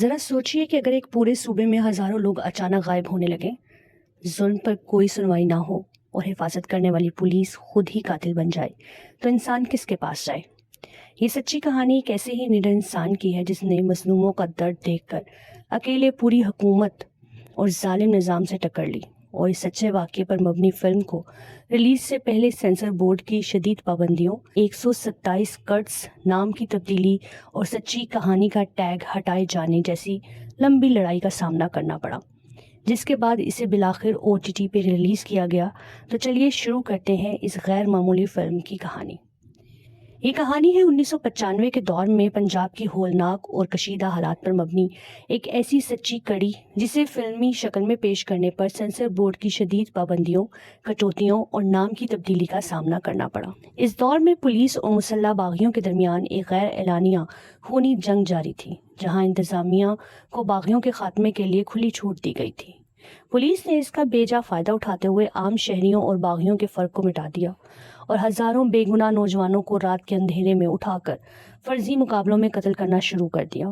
ذرا سوچئے کہ اگر ایک پورے صوبے میں ہزاروں لوگ اچانک غائب ہونے لگیں، ظلم پر کوئی سنوائی نہ ہو اور حفاظت کرنے والی پولیس خود ہی قاتل بن جائے تو انسان کس کے پاس جائے؟ یہ سچی کہانی ایک ایسے ہی نڈر انسان کی ہے جس نے مظلوموں کا درد دیکھ کر اکیلے پوری حکومت اور ظالم نظام سے ٹکر لی، اور اس سچے واقعے پر مبنی فلم کو ریلیز سے پہلے سینسر بورڈ کی شدید پابندیوں، 127 کٹس، نام کی تبدیلی اور سچی کہانی کا ٹیگ ہٹائے جانے جیسی لمبی لڑائی کا سامنا کرنا پڑا، جس کے بعد اسے بالآخر OTT پہ ریلیز کیا گیا۔ تو چلیے شروع کرتے ہیں اس غیر معمولی فلم کی کہانی۔ یہ کہانی ہے 1995 کے دور میں پنجاب کی ہولناک اور کشیدہ حالات پر مبنی ایک ایسی سچی کڑی جسے فلمی شکل میں پیش کرنے پر سینسر بورڈ کی شدید پابندیوں، کٹوتیوں اور نام کی تبدیلی کا سامنا کرنا پڑا۔ اس دور میں پولیس اور مسلح باغیوں کے درمیان ایک غیر اعلانیہ خونی جنگ جاری تھی، جہاں انتظامیہ کو باغیوں کے خاتمے کے لیے کھلی چھوٹ دی گئی تھی۔ پولیس نے اس کا بے جا فائدہ اٹھاتے ہوئے عام شہریوں اور باغیوں کے فرق کو مٹا دیا اور ہزاروں بے گناہ نوجوانوں کو رات کے اندھیرے میں اٹھا کر فرضی مقابلوں میں قتل کرنا شروع کر دیا۔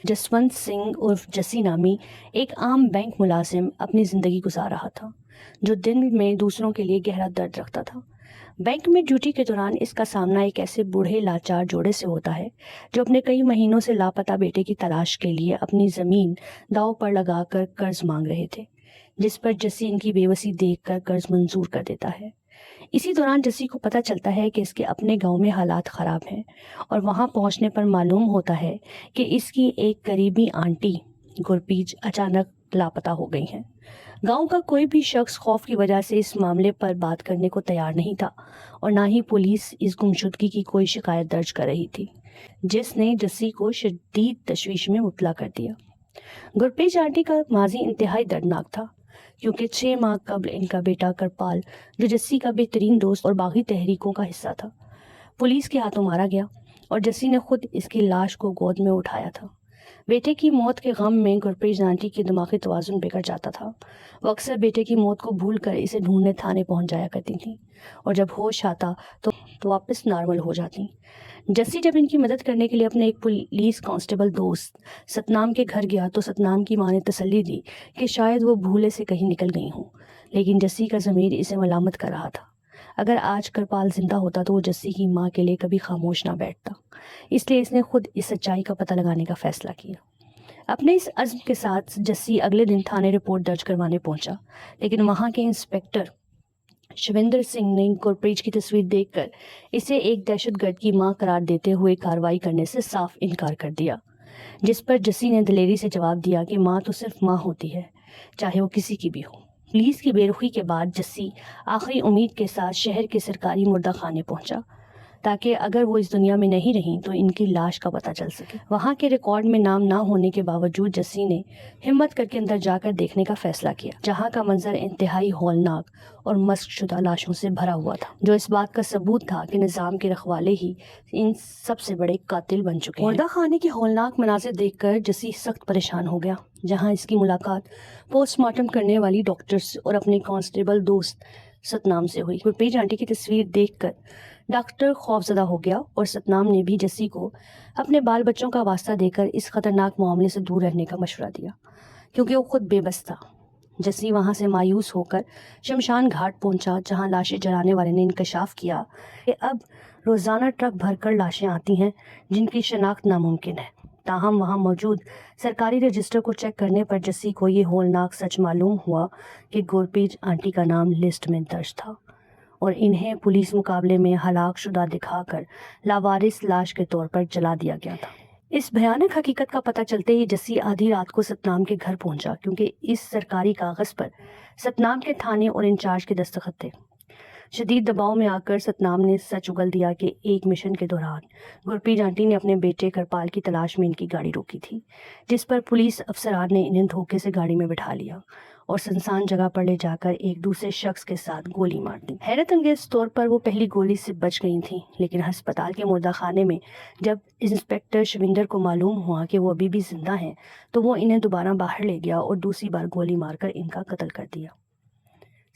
جسونت سنگھ عرف جسی نامی ایک عام بینک ملازم اپنی زندگی گزار رہا تھا، جو دل میں دوسروں کے لیے گہرا درد رکھتا تھا۔ بینک میں ڈیوٹی کے دوران اس کا سامنا ایک ایسے بوڑھے لاچار جوڑے سے ہوتا ہے جو اپنے کئی مہینوں سے لاپتہ بیٹے کی تلاش کے لیے اپنی زمین داؤ پر لگا کر قرض مانگ رہے تھے، جس پر جسی ان کی بے بسی دیکھ کر قرض منظور کر دیتا ہے۔ اسی دوران جسی کو پتہ چلتا ہے کہ اس کے اپنے گاؤں میں حالات خراب ہیں، اور وہاں پہنچنے پر معلوم ہوتا ہے کہ اس کی ایک قریبی آنٹی گرپیج اچانک لاپتہ ہو گئی ہیں۔ گاؤں کا کوئی بھی شخص خوف کی وجہ سے اس معاملے پر بات کرنے کو تیار نہیں تھا، اور نہ ہی پولیس اس گمشدگی کی کوئی شکایت درج کر رہی تھی، جس نے جسی کو شدید تشویش میں مبتلا کر دیا۔ گرپیج آنٹی کا ماضی انتہائی دردناک تھا، کیونکہ 6 ماہ قبل ان کا بیٹا کرپال، جو جسی کا بہترین دوست اور باغی تحریکوں کا حصہ تھا، پولیس کے ہاتھوں مارا گیا، اور جسی نے خود اس کی لاش کو گود میں اٹھایا تھا۔ بیٹے کی موت کے غم میں گرپیج آنٹی کی دماغی توازن بگڑ جاتا تھا۔ وہ اکثر بیٹے کی موت کو بھول کر اسے ڈھونڈنے تھانے پہنچ جایا کرتی تھیں، اور جب ہوش آتا تو واپس نارمل ہو جاتی۔ جسی جب ان کی مدد کرنے کے لیے اپنے ایک پولیس کانسٹیبل دوست ستنام کے گھر گیا تو ستنام کی ماں نے تسلی دی کہ شاید وہ بھولے سے کہیں نکل گئی ہوں، لیکن جسی کا ضمیر اسے ملامت کر رہا تھا۔ اگر آج کرپال زندہ ہوتا تو وہ جسی کی ماں کے لیے کبھی خاموش نہ بیٹھتا، اس لیے اس نے خود اس سچائی کا پتہ لگانے کا فیصلہ کیا۔ اپنے اس عزم کے ساتھ جسی اگلے دن تھانے رپورٹ درج کروانے پہنچا، لیکن وہاں کے انسپکٹر شویندر سنگھ نے گرپیج کی تصویر دیکھ کر اسے ایک دہشت گرد کی ماں قرار دیتے ہوئے کارروائی کرنے سے صاف انکار کر دیا، جس پر جسی نے دلیری سے جواب دیا کہ ماں تو صرف ماں ہوتی ہے، چاہے وہ کسی کی بھی ہو۔ پولیس کی بے رخی کے بعد جسی آخری امید کے ساتھ شہر کے سرکاری مردہ خانے پہنچا، تاکہ اگر وہ اس دنیا میں نہیں رہیں تو ان کی لاش کا پتہ چل سکے۔ وہاں کے ریکارڈ میں نام نہ ہونے کے باوجود جسی نے ہمت کر کے اندر جا کر دیکھنے کا فیصلہ کیا، جہاں کا منظر انتہائی ہولناک اور مسخ شدہ لاشوں سے بھرا ہوا تھا، جو اس بات کا ثبوت تھا کہ نظام کے رکھوالے ہی ان سب سے بڑے قاتل بن چکے ہیں۔ مردہ خانے کے ہولناک مناظر دیکھ کر جسی سخت پریشان ہو گیا، جہاں اس کی ملاقات پوسٹ مارٹم کرنے والی ڈاکٹر اور اپنے کانسٹیبل دوست ستنام سے ہوئی۔ گرپیج آنٹی کی تصویر دیکھ کر ڈاکٹر خوفزدہ ہو گیا، اور ستنام نے بھی جسی کو اپنے بال بچوں کا واسطہ دے کر اس خطرناک معاملے سے دور رہنے کا مشورہ دیا، کیونکہ وہ خود بے بس تھا۔ جسی وہاں سے مایوس ہو کر شمشان گھاٹ پہنچا، جہاں لاشیں جلانے والے نے انکشاف کیا کہ اب روزانہ ٹرک بھر کر لاشیں آتی ہیں جن کی شناخت ناممکن ہے۔ تاہم وہاں موجود سرکاری رجسٹر کو چیک کرنے پر جسی کو یہ ہولناک سچ معلوم ہوا کہ گرپیج آنٹی کا نام لسٹ میں درج تھا، اور انہیں پولیس مقابلے میں ہلاک شدہ دکھا کر لاوارث لاش کے طور پر جلا دیا گیا تھا۔ اس بھیانک حقیقت کا پتہ چلتے ہی جسی آدھی رات کو ستنام کے گھر پہنچا، کیونکہ اس سرکاری کاغذ پر ستنام کے تھانے اور انچارج کے دستخط تھے۔ شدید دباؤ میں آ کر ستنام نے سچ اگل دیا کہ ایک مشن کے دوران گرپیج آنٹی نے اپنے بیٹے کرپال کی تلاش میں ان کی گاڑی روکی تھی، جس پر پولیس افسران نے انہیں دھوکے سے گاڑی میں بٹھا لیا اور سنسان جگہ پر لے جا کر ایک دوسرے شخص کے ساتھ گولی مار دی۔ حیرت انگیز طور پر وہ پہلی گولی سے بچ گئی تھیں، لیکن ہسپتال کے مردہ خانے میں جب انسپکٹر شویندر کو معلوم ہوا کہ وہ ابھی بھی زندہ ہیں تو وہ انہیں دوبارہ باہر لے گیا اور دوسری بار گولی مار کر ان کا قتل کر دیا۔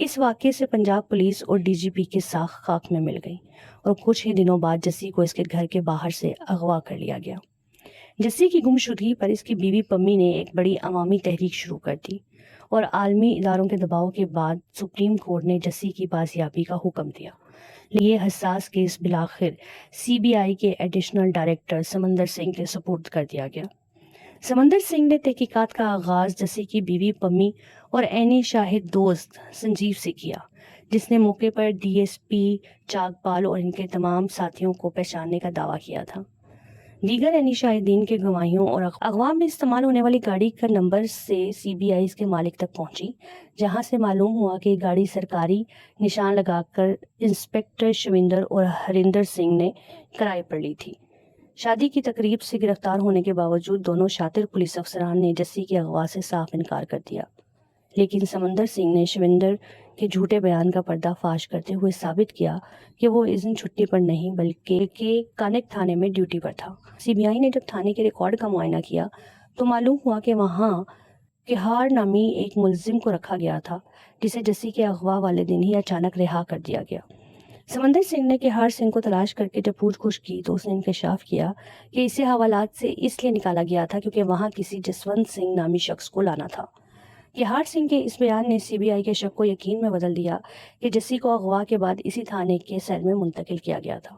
اس واقعے سے پنجاب پولیس اور ڈی جی پی کی ساکھ خاک میں مل گئی اور کچھ ہی دنوں بعد جسی کو اس کے گھر کے باہر سے اغوا کر لیا گیا۔ جسی کی گمشدگی پر اس کی بیوی پمی نے ایک بڑی عوامی تحریک شروع کر دی اور عالمی اداروں کے دباؤ کے بعد سپریم کورٹ نے جسی کی بازیابی کا حکم دیا۔ یہ حساس کیس بالآخر سی بی آئی کے ایڈیشنل ڈائریکٹر سمندر سنگھ کے سپرد کر دیا گیا۔ سمندر سنگھ نے تحقیقات کا آغاز جسی کی بیوی پمی اور عینی شاہد دوست سنجیو سے کیا، جس نے موقع پر ڈی ایس پی چاگپال اور ان کے تمام ساتھیوں کو پہچاننے کا دعویٰ کیا تھا۔ دیگر عینی شاہدین کے گواہیوں اور اغوا میں استعمال ہونے والی گاڑی کا نمبر سے سی بی آئی اس کے مالک تک پہنچی، جہاں سے معلوم ہوا کہ گاڑی سرکاری نشان لگا کر انسپکٹر شویندر اور ہریندر سنگھ نے کرائے پر لی تھی۔ شادی کی تقریب سے گرفتار ہونے کے باوجود دونوں شاطر پولیس افسران نے جسی کے اغوا سے صاف انکار کر دیا، لیکن سمندر سنگھ نے شویندر کے جھوٹے بیان کا پردہ فاش کرتے ہوئے ثابت کیا کہ وہ اس دن چھٹی پر نہیں بلکہ کانک تھانے میں ڈیوٹی پر تھا۔ سی بی آئی نے جب تھانے کے ریکارڈ کا معائنہ کیا تو معلوم ہوا کہ وہاں کہار نامی ایک ملزم کو رکھا گیا تھا، جسے جسی کے اغوا والے دن ہی اچانک رہا کر دیا گیا۔ سمندر سنگھ نے کہار سنگھ کو تلاش کر کے جب پوچھ گچھ کی تو اس نے انکشاف کیا کہ اسے حوالات سے اس لیے نکالا گیا تھا کیونکہ وہاں کسی جسونت سنگھ نامی شخص کو لانا تھا۔ کہار سنگھ کے اس بیان نے سی بی آئی کے شک کو یقین میں بدل دیا کہ جسی کو اغوا کے بعد اسی تھانے کے سیل میں منتقل کیا گیا تھا۔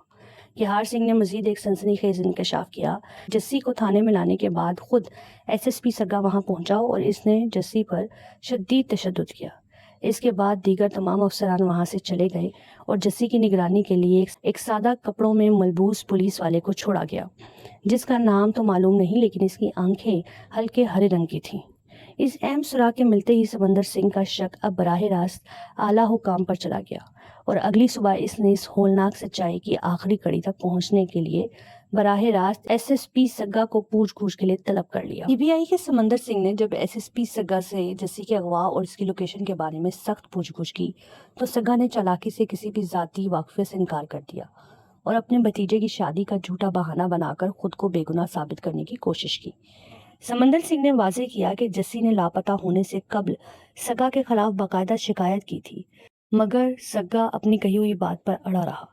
کہار سنگھ نے مزید ایک سنسنی خیز انکشاف کیا۔ جسی کو تھانے میں لانے کے بعد خود ایس پی سگا وہاں پہنچا اور اس نے جسی پر شدید تشدد کیا۔ اس کے بعد دیگر تمام افسران وہاں سے چلے گئے اور جسی کی نگرانی کے لیے ایک سادہ کپڑوں میں ملبوس پولیس والے کو چھوڑا گیا، جس کا نام تو معلوم نہیں لیکن اس کی آنکھیں ہلکے ہرے رنگ کی تھیں۔ اس اہم سراغ کے ملتے ہی سمندر سنگھ کا شک اب براہ راست اعلیٰ حکام پر چلا گیا اور اگلی صبح اس نے اس ہولناک سچائی کی آخری کڑی تک پہنچنے کے لیے براہ راست ایس پی سگا کو پوچھ گچھ کے لیے طلب کر لیا۔ سی بی آئی کے سمندر سنگھ نے جب ایس پی سگا سے جسی کے اغوا اور اس کی لوکیشن کے بارے میں سخت پوچھ گچھ کی تو سگا نے چالاکی سے کسی بھی ذاتی واقفے سے انکار کر دیا اور اپنے بھتیجے کی شادی کا جھوٹا بہانہ بنا کر خود کو بے گناہ ثابت کرنے کی کوشش کی۔ سمندر سنگھ نے واضح کیا کہ جسی نے لاپتہ ہونے سے قبل سگا کے خلاف باقاعدہ شکایت کی تھی، مگر سگا اپنی کہی ہوئی بات پر اڑا رہا۔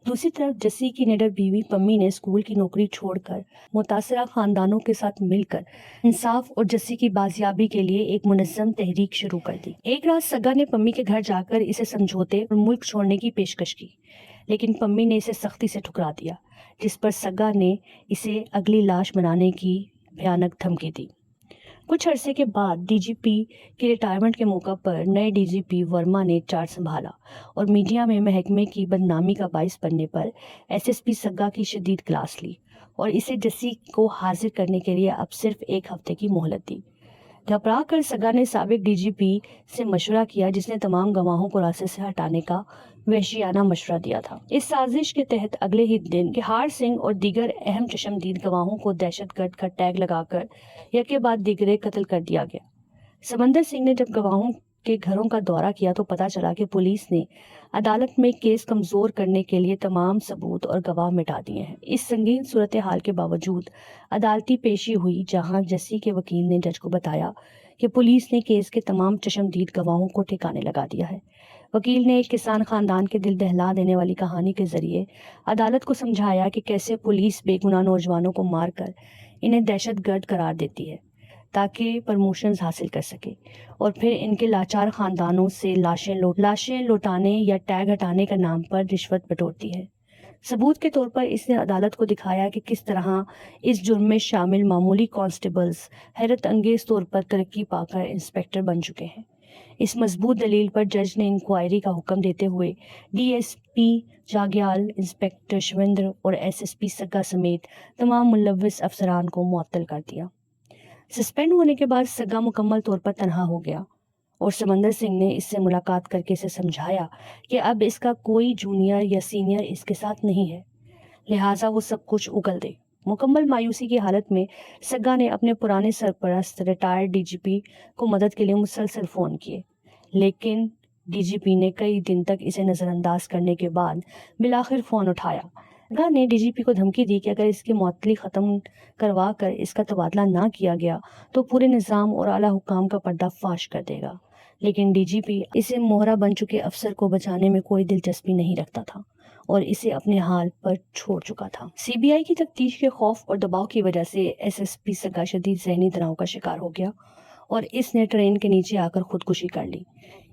دوسری طرف جسی کی نڈر بیوی پمی نے اسکول کی نوکری چھوڑ کر متاثرہ خاندانوں کے ساتھ مل کر انصاف اور جسی کی بازیابی کے لیے ایک منظم تحریک شروع کر دی۔ ایک رات سگا نے پمی کے گھر جا کر اسے سمجھوتے اور ملک چھوڑنے کی پیشکش کی، لیکن پمی نے اسے سختی سے ٹھکرا دیا، جس پر سگا نے اسے اگلی لاش بنانے کی بھیانک دھمکی دی۔ کچھ عرصے کے بعد ڈی جی پی کی ریٹائرمنٹ کے موقع پر نئے ڈی جی پی ورما نے چارج سنبھالا اور میڈیا میں محکمے کی بدنامی کا باعث بننے پر ایس پی سگا کی شدید کلاس لی اور اسے جسی کو حاضر کرنے کے لیے اب صرف ایک ہفتے کی مہلت دی۔ گھبرا کر سگا نے سابق ڈی جی پی سے مشورہ کیا، جس نے تمام گواہوں کو راستے سے ہٹانے کا وحشیانہ مشورہ دیا تھا۔ اس سازش کے تحت اگلے ہی دن کہار سنگھ اور دیگر اہم چشمدید گواہوں کو دہشت گرد کا ٹیگ لگا کر یکے بعد دیگرے قتل کر دیا گیا۔ سمندر سنگھ نے جب گواہوں کے گھروں کا دورہ کیا تو پتہ چلا کہ پولیس نے عدالت میں کیس کمزور کرنے کے لیے تمام ثبوت اور گواہ مٹا دیے ہیں۔ اس سنگین صورتحال کے باوجود عدالتی پیشی ہوئی، جہاں جسی کے وکیل نے جج کو بتایا کہ پولیس نے کیس کے تمام چشمدید گواہوں کو ٹھکانے لگا دیا ہے۔ وکیل نے ایک کسان خاندان کے دل دہلا دینے والی کہانی کے ذریعے عدالت کو سمجھایا کہ کیسے پولیس بے گناہ نوجوانوں کو مار کر انہیں دہشت گرد قرار دیتی ہے تاکہ پروموشنز حاصل کر سکے اور پھر ان کے لاچار خاندانوں سے لاشیں لوٹانے یا ٹیگ ہٹانے کا نام پر رشوت بٹورتی ہے۔ ثبوت کے طور پر اس نے عدالت کو دکھایا کہ کس طرح اس جرم میں شامل معمولی کانسٹیبلز حیرت انگیز طور پر ترقی پا کر انسپکٹر بن چکے ہیں۔ اس مضبوط دلیل پر جج نے انکوائری کا حکم دیتے ہوئے ڈی ایس پی جاگیال، انسپکٹر شویندر اور ایس پی سگا سمیت تمام ملوث افسران کو معطل کر دیا۔ سسپینڈ ہونے کے بعد سگا مکمل طور پر تنہا ہو گیا اور سمندر سنگھ نے اس سے ملاقات کر کے اسے سمجھایا کہ اب اس کا کوئی جونیئر یا سینئر اس کے ساتھ نہیں ہے، لہٰذا وہ سب کچھ اگل دے۔ مکمل مایوسی کی حالت میں سگا نے اپنے پرانے سرپرست ریٹائرڈ ڈی جی پی کو مدد کے لیے مسلسل فون کیے، لیکن ڈی جی پی نے کئی دن تک اسے نظر انداز کرنے کے بعد بالآخر فون اٹھایا۔ سگا نے ڈی جی پی کو دھمکی دی کہ اگر اس کی معطلی ختم کروا کر اس کا تبادلہ نہ کیا گیا تو پورے نظام اور اعلیٰ حکام کا پردہ فاش کر دے گا۔ لیکن ڈی جی پی اسے مہرہ بن چکے افسر کو بچانے میں کوئی دلچسپی نہیں رکھتا تھا اور اسے اپنے حال پر چھوڑ چکا تھا۔ سی بی آئی کی تفتیش کے خوف اور دباؤ کی وجہ سے ایس ایس پی سگا شدید ذہنی تناؤ کا شکار ہو گیا اور اس نے ٹرین کے نیچے آ کر خودکشی کر لی۔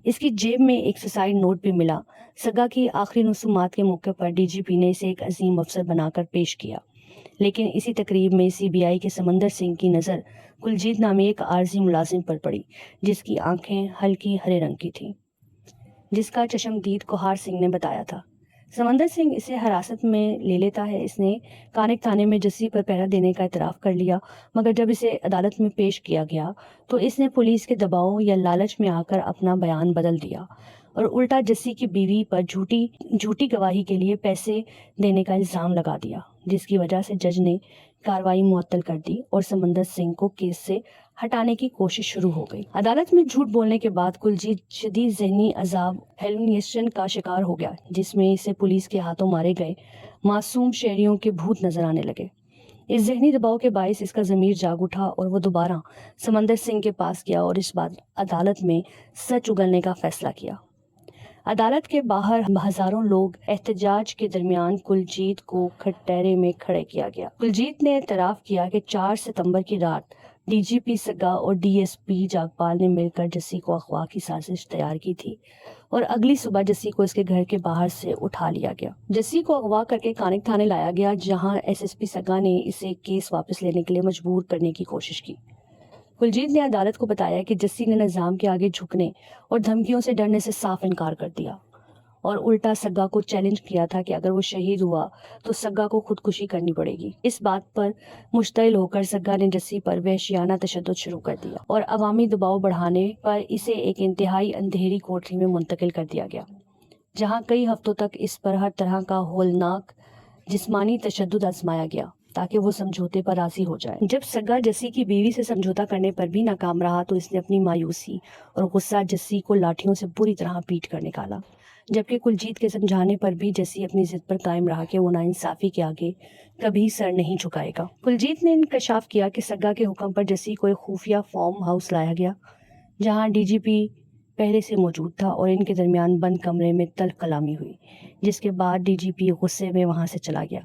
اس کی جیب میں ایک سوسائڈ نوٹ بھی ملا۔ سگا کی آخری رسومات کے موقع پر ڈی جی پی نے اسے ایک عظیم افسر بنا کر پیش کیا، لیکن اسی تقریب میں سی بی آئی کے سمندر سنگھ کی نظر کلجیت نامی ایک عارضی ملازم پر پڑی، جس کی آنکھیں ہلکی ہرے رنگ کی تھیں، جس کا چشمدید کوہار سنگھ نے بتایا تھا۔ سمندر سنگھ اسے حراست میں لے لیتا ہے۔ اس نے کانک تھانے میں جسی پر پہرا دینے کا اعتراف کر لیا، مگر جب اسے عدالت میں پیش کیا گیا تو اس نے پولیس کے دباؤ یا لالچ میں آ کر اپنا بیان بدل دیا اور الٹا جسی کی بیوی پر جھوٹی گواہی کے لیے پیسے دینے کا الزام لگا دیا، جس کی وجہ سے جج نے کارروائی معطل کر دی اور سمندر سنگھ کو کیس سے ہٹانے کی کوشش شروع ہو گئی۔ عدالت میں جھوٹ بولنے کے بعد کلجیت شدید ذہنی عذاب ہیلوسینیشن کا شکار ہو گیا، جس میں اسے پولیس کے ہاتھوں مارے گئے معصوم شہریوں کے بھوت نظر آنے لگے۔ اس ذہنی دباؤ کے باعث اس کا ضمیر جاگ اٹھا اور وہ دوبارہ سمندر سنگھ کے پاس گیا اور اس بار عدالت میں سچ اگلنے کا فیصلہ کیا۔ عدالت کے باہر ہزاروں لوگ احتجاج کے درمیان کلجیت کو کھٹیرے میں کھڑے کیا گیا۔ کلجیت نے اعتراف کیا کہ 4 ستمبر کی رات ڈی جی پی سگا اور ڈی ایس پی جاگپال نے مل کر جسی کو اغوا کی سازش تیار کی تھی اور اگلی صبح جسی کو اس کے گھر کے باہر سے اٹھا لیا گیا۔ جسی کو اغوا کر کے کانک تھانے لایا گیا، جہاں ایس ایس پی سگا نے اسے کیس واپس لینے کے لیے مجبور کرنے کی کوشش کی۔ کلجیت نے عدالت کو بتایا کہ جسی نے نظام کے آگے جھکنے اور دھمکیوں سے ڈرنے سے صاف انکار کر دیا اور الٹا سگا کو چیلنج کیا تھا کہ اگر وہ شہید ہوا تو سگا کو خودکشی کرنی پڑے گی۔ اس بات پر مشتعل ہو کر سگا نے جسی پر وحشیانہ تشدد شروع کر دیا اور عوامی دباؤ بڑھانے پر اسے ایک انتہائی اندھیری کوٹری میں منتقل کر دیا گیا، جہاں کئی ہفتوں تک اس پر ہر طرح کا ہولناک جسمانی تشدد آزمایا گیا تاکہ وہ سمجھوتے پر راضی ہو جائے۔ جب سگا جسی کی بیوی سے سمجھوتا کرنے پر بھی ناکام رہا تو اس نے اپنی مایوسی اور غصہ جسی کو لاٹھیوں سے بری طرح پیٹ کر نکالا، جبکہ کلجیت کے سمجھانے پر بھی جسی اپنی ضد پر قائم رہا کہ وہ ناانصافی کے آگے کبھی سر نہیں جھکائے گا۔ کلجیت نے انکشاف کیا کہ سگا کے حکم پر جسی کو ایک خفیہ فارم ہاؤس لایا گیا، جہاں ڈی جی پی پہلے سے موجود تھا اور ان کے درمیان بند کمرے میں تلخ کلامی ہوئی، جس کے بعد ڈی جی پی غصے میں وہاں سے چلا گیا۔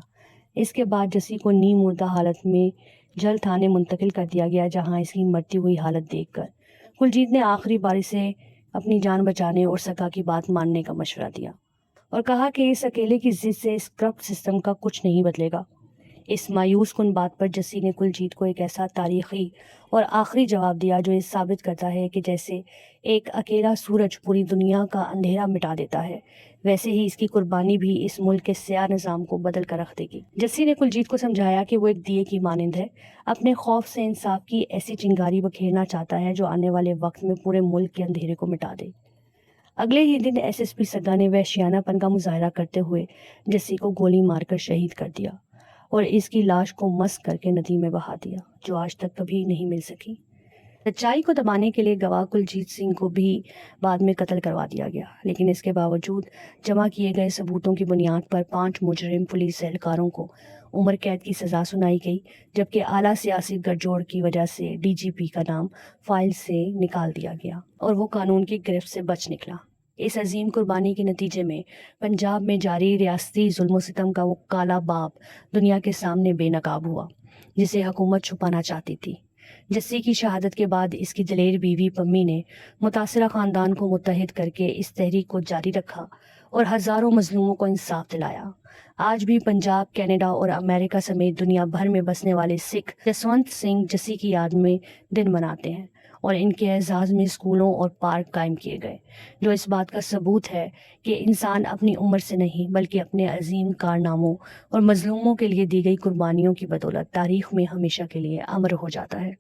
اس کے بعد جسی کو نیم مردہ حالت میں جل تھانے منتقل کر دیا گیا، جہاں اس کی مرتی ہوئی حالت دیکھ کر کلجیت نے آخری بار اسے اپنی جان بچانے اور سگا کی بات ماننے کا مشورہ دیا اور کہا کہ اس اکیلے کی ضد سے اس کرپٹ سسٹم کا کچھ نہیں بدلے گا۔ اس مایوس کن بات پر جسی نے کلجیت کو ایک ایسا تاریخی اور آخری جواب دیا جو یہ ثابت کرتا ہے کہ جیسے ایک اکیلا سورج پوری دنیا کا اندھیرا مٹا دیتا ہے، ویسے ہی اس کی قربانی بھی اس ملک کے سیاہ نظام کو بدل کر رکھ دے گی۔ جسی نے کلجیت کو سمجھایا کہ وہ ایک دیے کی مانند ہے، اپنے خوف سے انصاف کی ایسی چنگاری بکھیرنا چاہتا ہے جو آنے والے وقت میں پورے ملک کے اندھیرے کو مٹا دے۔ اگلے ہی دن ایس ایس پی سگا نے وحشیانہ پن کا مظاہرہ کرتے ہوئے جسی کو گولی مار کر شہید کر دیا اور اس کی لاش کو مسح کر کے ندی میں بہا دیا، جو آج تک کبھی نہیں مل سکی۔ سچائی کو دبانے کے لیے گواہ کلجیت سنگھ کو بھی بعد میں قتل کروا دیا گیا، لیکن اس کے باوجود جمع کیے گئے ثبوتوں کی بنیاد پر 5 مجرم پولیس اہلکاروں کو عمر قید کی سزا سنائی گئی، جبکہ اعلیٰ سیاسی گٹھ جوڑ کی وجہ سے ڈی جی پی کا نام فائل سے نکال دیا گیا اور وہ قانون کی گرفت سے بچ نکلا۔ اس عظیم قربانی کے نتیجے میں پنجاب میں جاری ریاستی ظلم و ستم کا وہ کالا باب دنیا کے سامنے بے نقاب ہوا، جسے حکومت چھپانا چاہتی تھی۔ جسی کی شہادت کے بعد اس کی دلیر بیوی پمی نے متاثرہ خاندان کو متحد کر کے اس تحریک کو جاری رکھا اور ہزاروں مظلوموں کو انصاف دلایا۔ آج بھی پنجاب، کینیڈا اور امریکہ سمیت دنیا بھر میں بسنے والے سکھ جسونت سنگھ جسی کی یاد میں دن مناتے ہیں اور ان کے اعزاز میں اسکولوں اور پارک قائم کیے گئے، جو اس بات کا ثبوت ہے کہ انسان اپنی عمر سے نہیں بلکہ اپنے عظیم کارناموں اور مظلوموں کے لیے دی گئی قربانیوں کی بدولت تاریخ میں ہمیشہ کے لیے امر ہو جاتا ہے۔